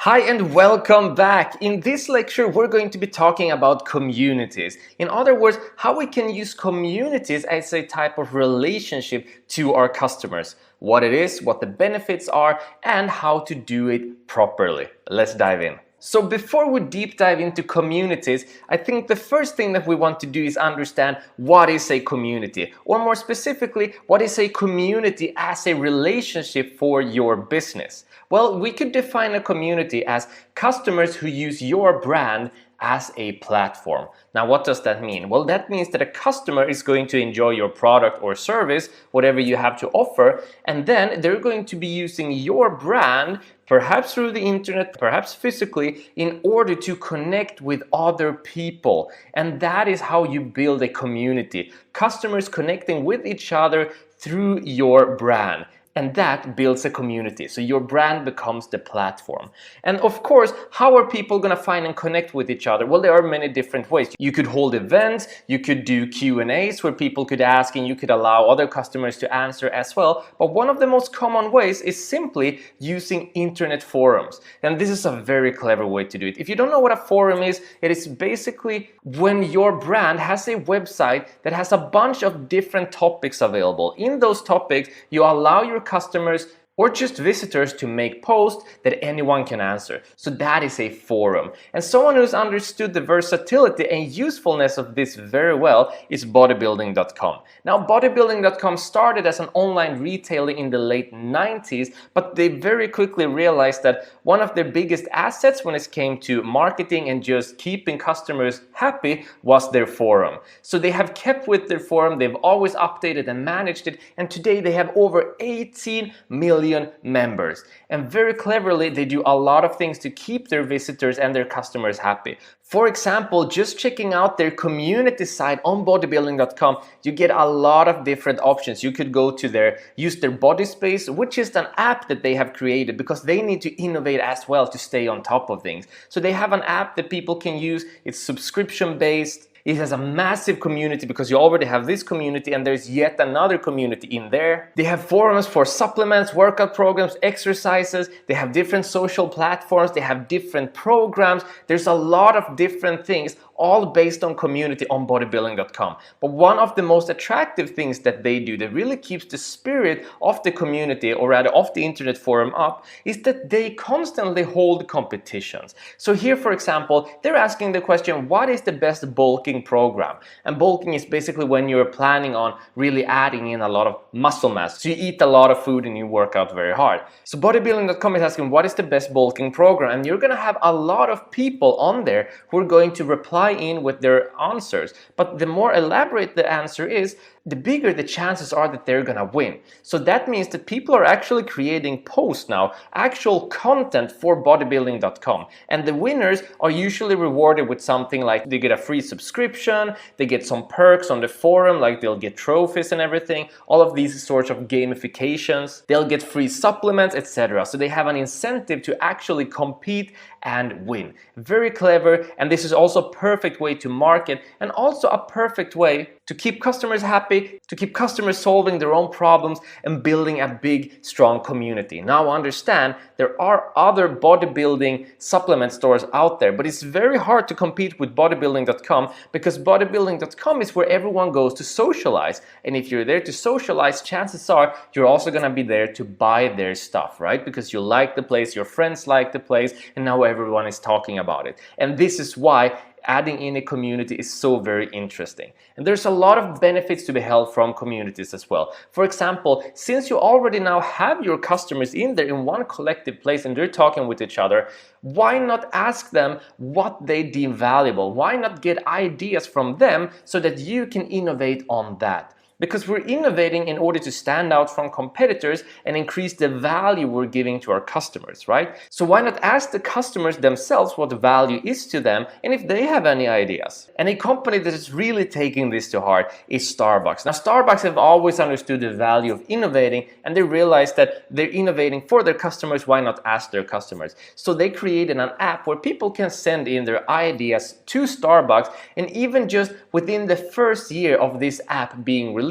Hi and welcome back. In this lecture, we're going to be talking about communities. In other words, how we can use communities as a type of relationship to our customers. What it is, what the benefits are, and how to do it properly. Let's dive in. So before we deep dive into communities, I think the first thing that we want to do is understand what is a community, or more specifically, what is a community as a relationship for your business. Well, we could define a community as customers who use your brand as a platform. Now, what does that mean? Well, that means that a customer is going to enjoy your product or service, whatever you have to offer, and then they're going to be using your brand, perhaps through the internet, perhaps physically, in order to connect with other people. And that is how you build a community. Customers connecting with each other through your brand. And that builds a community. So your brand becomes the platform. And of course, how are people going to find and connect with each other? Well, there are many different ways. You could hold events, you could do Q&As where people could ask and you could allow other customers to answer as well. But one of the most common ways is simply using internet forums. And this is a very clever way to do it. If you don't know what a forum is, it is basically when your brand has a website that has a bunch of different topics available. In those topics, you allow your customers or just visitors to make posts that anyone can answer. So that is a forum. And someone who's understood the versatility and usefulness of this very well is bodybuilding.com. Now, bodybuilding.com started as an online retailer in the late 90s, but they very quickly realized that one of their biggest assets when it came to marketing and just keeping customers happy was their forum. So they have kept with their forum, they've always updated and managed it, and today they have over 18 million members. And very cleverly, they do a lot of things to keep their visitors and their customers happy. For example, just checking out their community site on bodybuilding.com, you get a lot of different options. You could go to use their body space, which is an app that they have created because they need to innovate as well to stay on top of things. So they have an app that people can use. It's subscription based. It has a massive community because you already have this community and there's yet another community in there. They have forums for supplements, workout programs, exercises. They have different social platforms. They have different programs. There's a lot of different things, all based on community on bodybuilding.com. But one of the most attractive things that they do that really keeps the spirit of the community, or rather of the internet forum up, is that they constantly hold competitions. So here, for example, they're asking the question, what is the best bulking program? And bulking is basically when you're planning on really adding in a lot of muscle mass. So you eat a lot of food and you work out very hard. So bodybuilding.com is asking, what is the best bulking program? And you're going to have a lot of people on there who are going to reply in with their answers. But the more elaborate the answer is, the bigger the chances are that they're gonna win. So that means that people are actually creating posts now, actual content for bodybuilding.com. And the winners are usually rewarded with something like they get a free subscription, they get some perks on the forum, like they'll get trophies and everything, all of these sorts of gamifications, they'll get free supplements, etc. So they have an incentive to actually compete and win. Very clever, and this is also a perfect way to market and also a perfect way to keep customers happy, to keep customers solving their own problems and building a big, strong community. Now understand, there are other bodybuilding supplement stores out there, but it's very hard to compete with bodybuilding.com because bodybuilding.com is where everyone goes to socialize. And if you're there to socialize, chances are you're also gonna be there to buy their stuff, right? Because you like the place, your friends like the place, and now everyone is talking about it. And this is why adding in a community is so very interesting. And there's a lot of benefits to be held from communities as well. For example, since you already now have your customers in there in one collective place and they're talking with each other, why not ask them what they deem valuable? Why not get ideas from them so that you can innovate on that? Because we're innovating in order to stand out from competitors and increase the value we're giving to our customers, right? So why not ask the customers themselves what the value is to them and if they have any ideas? And a company that is really taking this to heart is Starbucks. Now, Starbucks have always understood the value of innovating, and they realized that they're innovating for their customers. Why not ask their customers? So they created an app where people can send in their ideas to Starbucks, and even just within the first year of this app being released,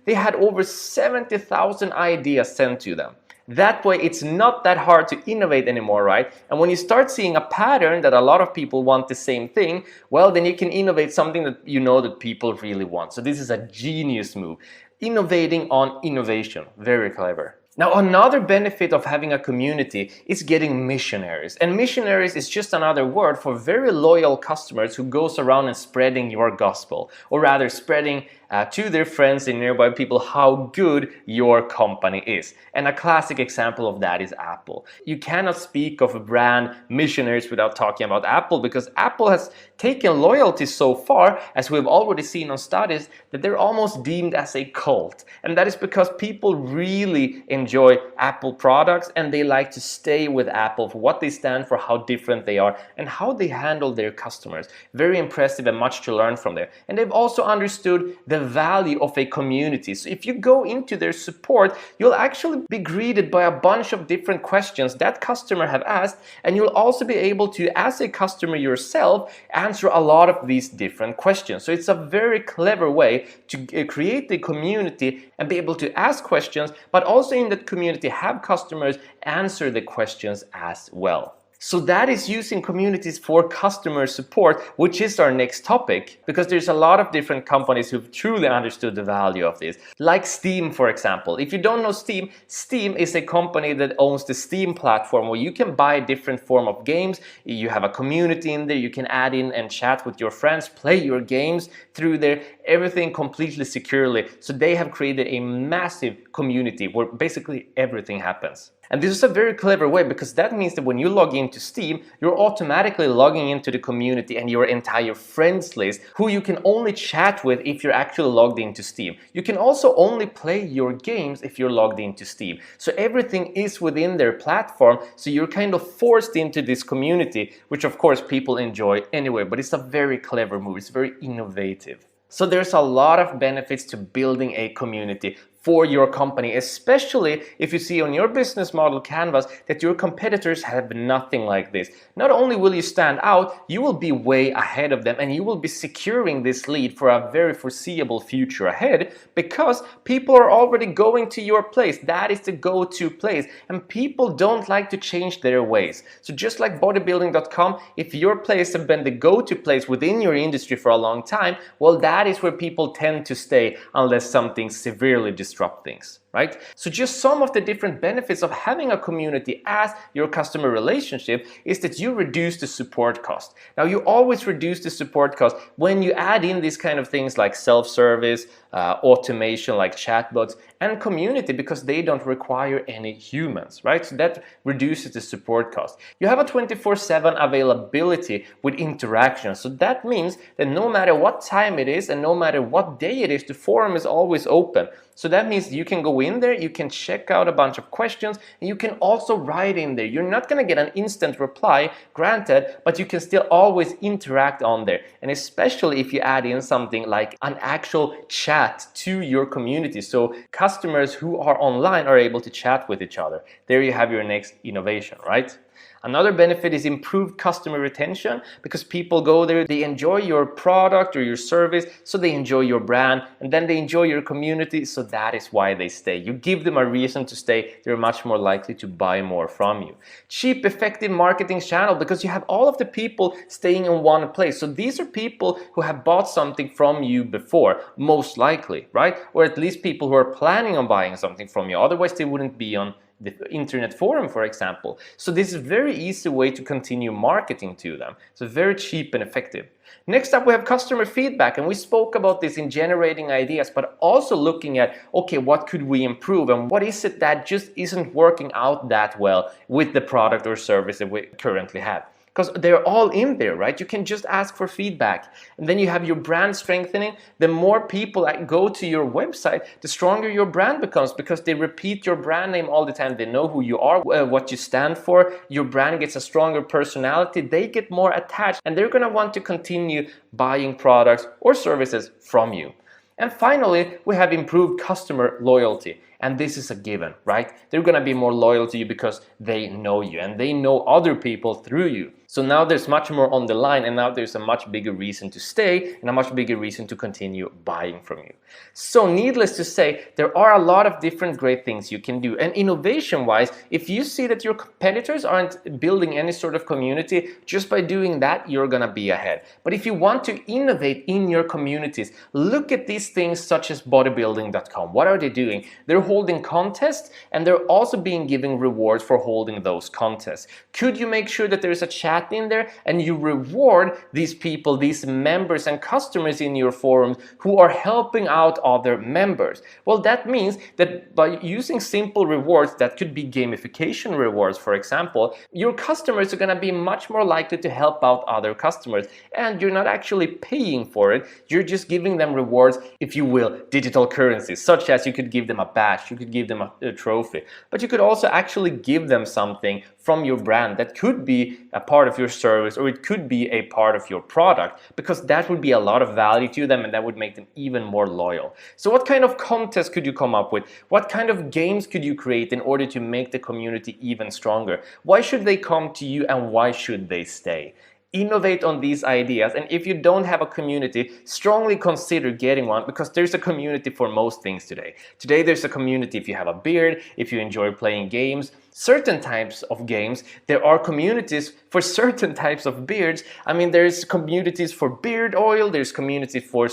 they had over 70,000 ideas sent to them. That way, it's not that hard to innovate anymore, right? And when you start seeing a pattern that a lot of people want the same thing, well, then you can innovate something that you know that people really want. So this is a genius move. Innovating on innovation. Very clever. Now, another benefit of having a community is getting missionaries. And missionaries is just another word for very loyal customers who goes around and spreading your gospel, or rather spreading to their friends and nearby people how good your company is. And a classic example of that is Apple. You cannot speak of a brand missionaries without talking about Apple, because Apple has taken loyalty so far, as we've already seen on studies, that they're almost deemed as a cult. And that is because people really enjoy Apple products and they like to stay with Apple for what they stand for, how different they are, and how they handle their customers. Very impressive and much to learn from there. And they've also understood the value of a community. So if you go into their support, you'll actually be greeted by a bunch of different questions that customer have asked, and you'll also be able to, as a customer yourself, answer a lot of these different questions. So it's a very clever way to create the community and be able to ask questions, but also in that community have customers answer the questions as well. So that is using communities for customer support, which is our next topic, because there's a lot of different companies who've truly understood the value of this. Like Steam, for example. If you don't know Steam, Steam is a company that owns the Steam platform where you can buy different form of games. You have a community in there, you can add in and chat with your friends, play your games through there, everything completely securely. So they have created a massive community where basically everything happens. And this is a very clever way, because that means that when you log into Steam, you're automatically logging into the community and your entire friends list, who you can only chat with if you're actually logged into Steam. You can also only play your games if you're logged into Steam. So everything is within their platform, so you're kind of forced into this community, which of course people enjoy anyway, but it's a very clever move, it's very innovative. So there's a lot of benefits to building a community for your company, especially if you see on your business model canvas that your competitors have nothing like this. Not only will you stand out, you will be way ahead of them, and you will be securing this lead for a very foreseeable future ahead, because people are already going to your place. That is the go-to place, and people don't like to change their ways. So just like bodybuilding.com, if your place has been the go-to place within your industry for a long time, well, that is where people tend to stay unless something severely disrupts things, right? So just some of the different benefits of having a community as your customer relationship is that you reduce the support cost. Now, you always reduce the support cost when you add in these kind of things like self-service, automation like chatbots, and community, because they don't require any humans, right? So that reduces the support cost. You have a 24/7 availability with interaction. So that means that no matter what time it is and no matter what day it is, the forum is always open. So that means you can go in there, you can check out a bunch of questions, and you can also write in there. You're not going to get an instant reply, granted, but you can still always interact on there. And especially if you add in something like an actual chat to your community, so customers who are online are able to chat with each other. There you have your next innovation, right? Another benefit is improved customer retention, because people go there, they enjoy your product or your service, so they enjoy your brand, and then they enjoy your community, so that is why they stay. You give them a reason to stay, they're much more likely to buy more from you. Cheap, effective marketing channel, because you have all of the people staying in one place. So these are people who have bought something from you before, most likely, right? Or at least people who are planning on buying something from you, otherwise they wouldn't be on the internet forum, for example. So this is a very easy way to continue marketing to them. So very cheap and effective. Next up, we have customer feedback, and we spoke about this in generating ideas, but also looking at, okay, what could we improve, and what is it that just isn't working out that well with the product or service that we currently have. Because they're all in there, right? You can just ask for feedback. And then you have your brand strengthening. The more people that go to your website, the stronger your brand becomes, because they repeat your brand name all the time. They know who you are, what you stand for. Your brand gets a stronger personality. They get more attached, and they're going to want to continue buying products or services from you. And finally, we have improved customer loyalty. And this is a given, right? They're going to be more loyal to you because they know you and they know other people through you. So now there's much more on the line, and now there's a much bigger reason to stay and a much bigger reason to continue buying from you. So needless to say, there are a lot of different great things you can do. And innovation wise, if you see that your competitors aren't building any sort of community, just by doing that, you're gonna be ahead. But if you want to innovate in your communities, look at these things such as bodybuilding.com. What are they doing? They're holding contests, and they're also being given rewards for holding those contests. Could you make sure that there's a chat in there and you reward these people, these members and customers in your forums who are helping out other members? Well, that means that by using simple rewards, that could be gamification rewards, for example, your customers are going to be much more likely to help out other customers, and you're not actually paying for it. You're just giving them rewards, if you will, digital currencies, such as you could give them a badge, you could give them a trophy, but you could also actually give them something from your brand that could be a part of your service, or it could be a part of your product, because that would be a lot of value to them and that would make them even more loyal. So what kind of contest could you come up with? What kind of games could you create in order to make the community even stronger? Why should they come to you, and why should they stay? Innovate on these ideas, and if you don't have a community, strongly consider getting one, because there's a community for most things today. Today there's a community if you have a beard, if you enjoy playing games, certain types of games. There are communities for certain types of beards. I mean, there's communities for beard oil, there's communities for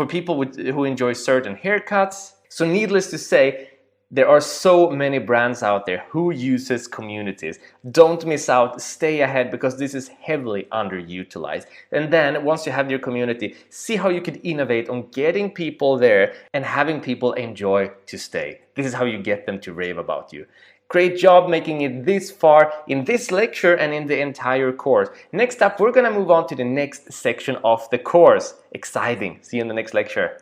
people who enjoy certain haircuts. So needless to say, there are so many brands out there who uses communities. Don't miss out, stay ahead, because this is heavily underutilized. And then once you have your community, see how you could innovate on getting people there and having people enjoy to stay. This is how you get them to rave about you. Great job making it this far in this lecture and in the entire course. Next up, we're gonna move on to the next section of the course. Exciting. See you in the next lecture.